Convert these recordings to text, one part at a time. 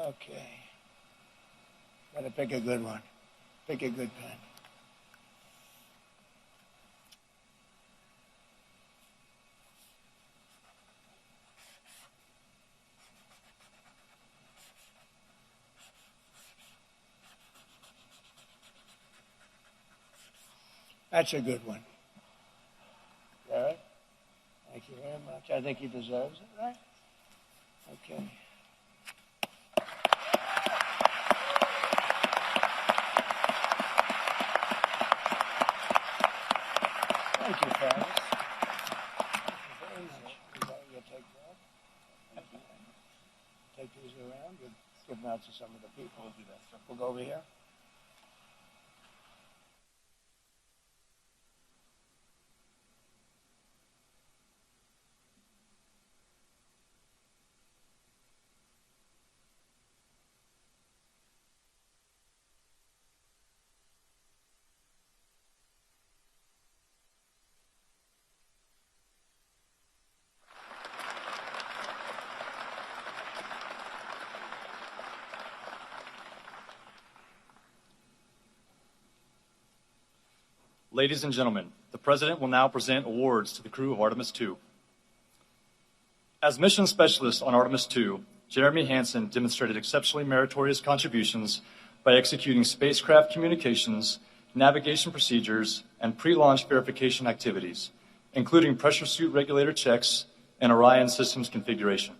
Okay. Gotta pick a good one. Pick a good pen. That's a good one. Garrett, thank you very much. I think he deserves it, right? Okay. Thank you, Travis. Thank you very much. You'll take that. Take these around and give them out to some of the people. We'll do that. We'll go over here. Ladies and gentlemen, the President will now present awards to the crew of Artemis II. As mission specialist on Artemis II, Jeremy Hansen demonstrated exceptionally meritorious contributions by executing spacecraft communications, navigation procedures, and pre-launch verification activities, including pressure suit regulator checks and Orion systems configuration.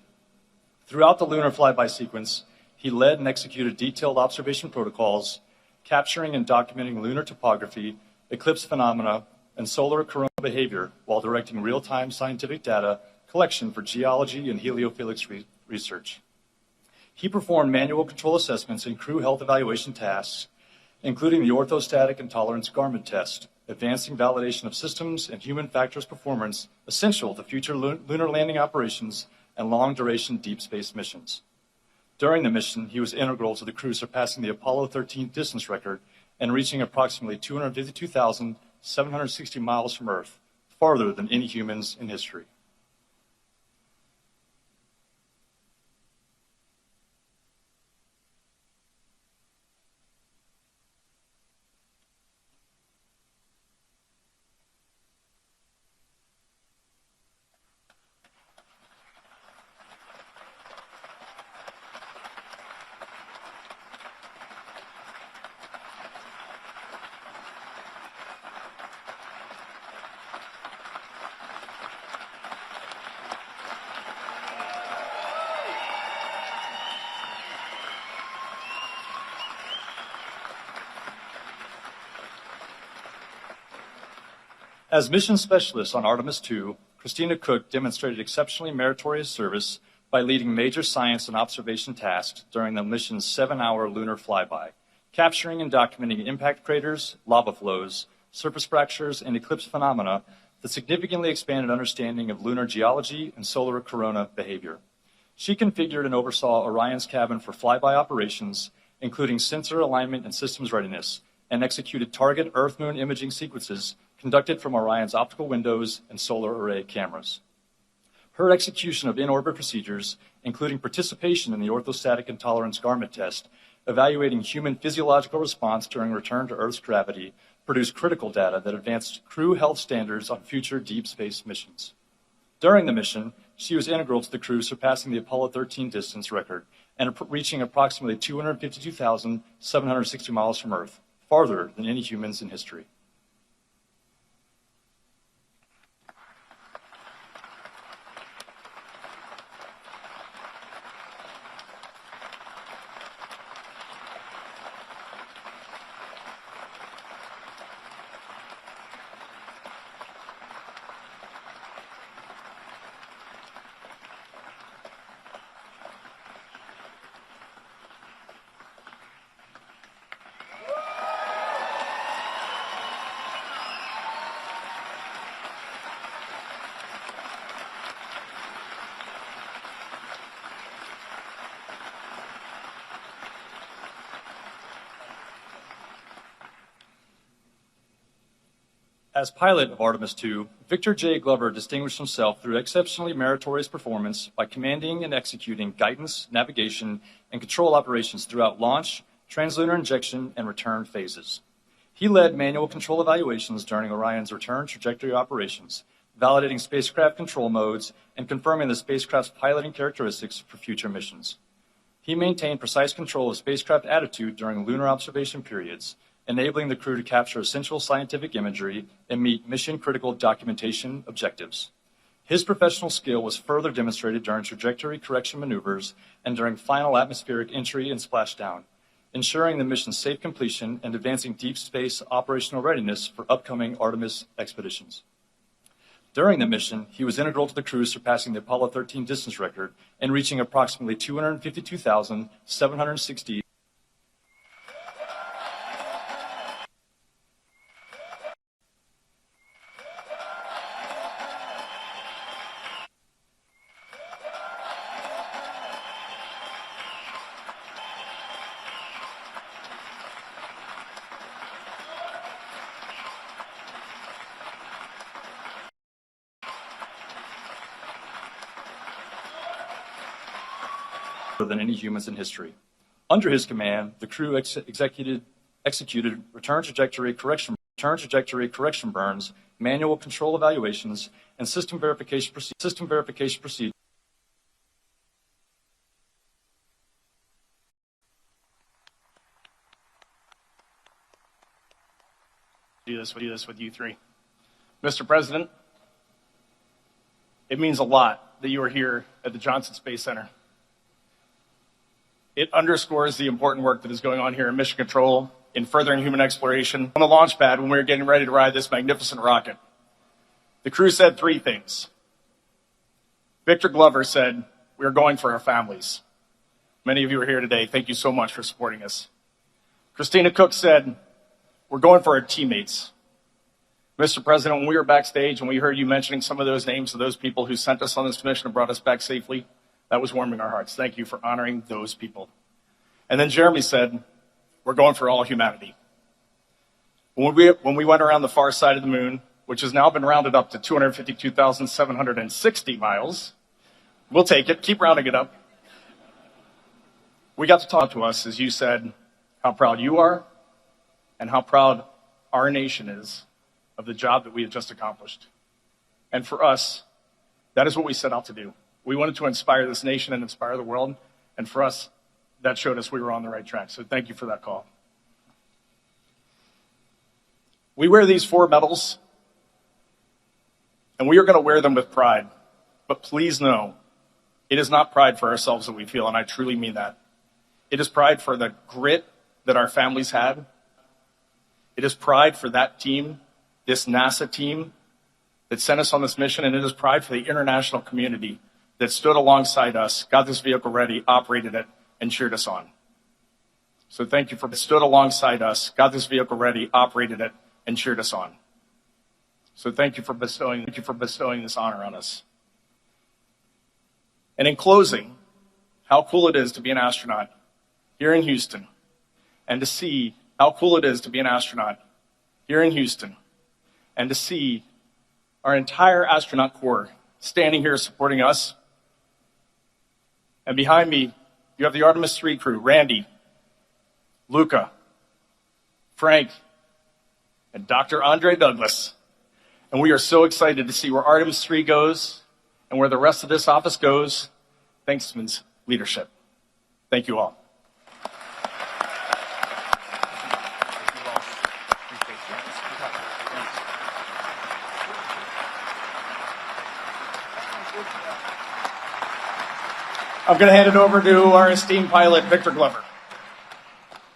Throughout the lunar flyby sequence, he led and executed detailed observation protocols, capturing and documenting lunar topography, eclipse phenomena, and solar corona behavior while directing real-time scientific data collection for geology and heliophylix research. He performed manual control assessments and crew health evaluation tasks, including the orthostatic and tolerance garment test, advancing validation of systems and human factors performance essential to future lunar landing operations and long-duration deep space missions. During the mission, he was integral to the crew surpassing the Apollo 13 distance record and reaching approximately 252,760 miles from Earth, farther than any humans in history. As mission specialist on Artemis II, Christina Cook demonstrated exceptionally meritorious service by leading major science and observation tasks during the mission's 7-hour lunar flyby, capturing and documenting impact craters, lava flows, surface fractures, and eclipse phenomena that significantly expanded understanding of lunar geology and solar corona behavior. She configured and oversaw Orion's cabin for flyby operations, including sensor alignment and systems readiness, and executed target Earth-Moon imaging sequences conducted from Orion's optical windows and solar array cameras. Her execution of in-orbit procedures, including participation in the orthostatic and tolerance garment test, evaluating human physiological response during return to Earth's gravity, produced critical data that advanced crew health standards on future deep space missions. During the mission, she was integral to the crew surpassing the Apollo 13 distance record and reaching approximately 252,760 miles from Earth, farther than any humans in history. As pilot of Artemis II, Victor J. Glover distinguished himself through exceptionally meritorious performance by commanding and executing guidance, navigation, and control operations throughout launch, translunar injection, and return phases. He led manual control evaluations during Orion's return trajectory operations, validating spacecraft control modes and confirming the spacecraft's piloting characteristics for future missions. He maintained precise control of spacecraft attitude during lunar observation periods, enabling the crew to capture essential scientific imagery and meet mission-critical documentation objectives. His professional skill was further demonstrated during trajectory correction maneuvers and during final atmospheric entry and splashdown, ensuring the mission's safe completion and advancing deep space operational readiness for upcoming Artemis expeditions. During the mission, he was integral to the crew surpassing the Apollo 13 distance record and reaching approximately 252,760 than any humans in history. Under his command, the crew executed return trajectory correction burns, manual control evaluations, and system verification procedures. Do this with you three. Mr. President, it means a lot that you are here at the Johnson Space Center. It underscores the important work that is going on here in mission control, in furthering human exploration. On the launch pad, when we were getting ready to ride this magnificent rocket, the crew said three things. Victor Glover said, "We are going for our families." Many of you are here today. Thank you so much for supporting us. Christina Cook said, "We're going for our teammates." Mr. President, when we were backstage and we heard you mentioning some of those names of those people who sent us on this mission and brought us back safely, that was warming our hearts. Thank you for honoring those people. And then Jeremy said, "We're going for all humanity." When we went around the far side of the moon, which has now been rounded up to 252,760 miles, we'll take it, keep rounding it up. We got to talk to us, as you said, how proud you are and how proud our nation is of the job that we have just accomplished. And for us, that is what we set out to do. We wanted to inspire this nation and inspire the world, and for us, that showed us we were on the right track. So thank you for that call. We wear these 4 medals, and we are going to wear them with pride. But please know, it is not pride for ourselves that we feel, and I truly mean that. It is pride for the grit that our families had. It is pride for that team, this NASA team that sent us on this mission, and it is pride for the international community that stood alongside us, got this vehicle ready, operated it, and cheered us on. So thank you for stood alongside us, got this vehicle ready, operated it, and cheered us on. So thank you for bestowing this honor on us. And in closing, how cool it is to be an astronaut here in Houston, and to see how cool it is to be an astronaut here in Houston, and to see our entire astronaut corps standing here supporting us. And behind me, you have the Artemis 3 crew, Randy, Luca, Frank, and Dr. Andre Douglas. And we are so excited to see where Artemis 3 goes and where the rest of this office goes, thanks to Ms. leadership. Thank you all. I'm going to hand it over to our esteemed pilot, Victor Glover.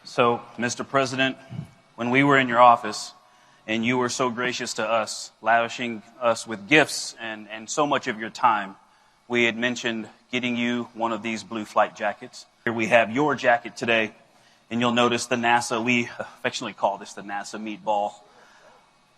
So, Mr. President, when we were in your office and you were so gracious to us, lavishing us with gifts and so much of your time, we had mentioned getting you one of these blue flight jackets. Here we have your jacket today, and you'll notice the NASA, we affectionately call this the NASA meatball.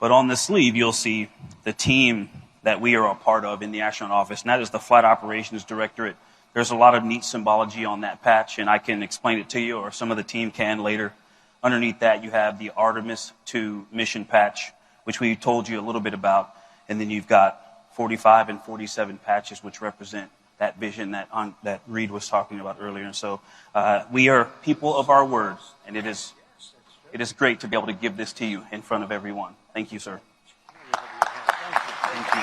But on the sleeve, you'll see the team that we are a part of in the astronaut office, and that is the Flight Operations Directorate. There's a lot of neat symbology on that patch, and I can explain it to you, or some of the team can later. Underneath that, you have the Artemis 2 mission patch, which we told you a little bit about. And then you've got 45 and 47 patches, which represent that vision that Reed was talking about earlier. And so we are people of our words, and it is great to be able to give this to you in front of everyone. Thank you, sir. Thank you.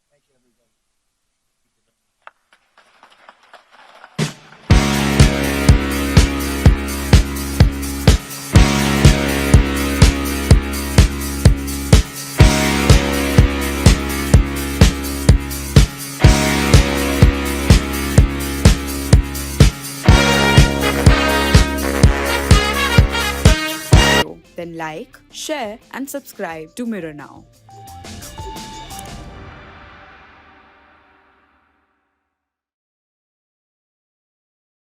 Thank you, everybody. Then like, share and subscribe to Mirror Now.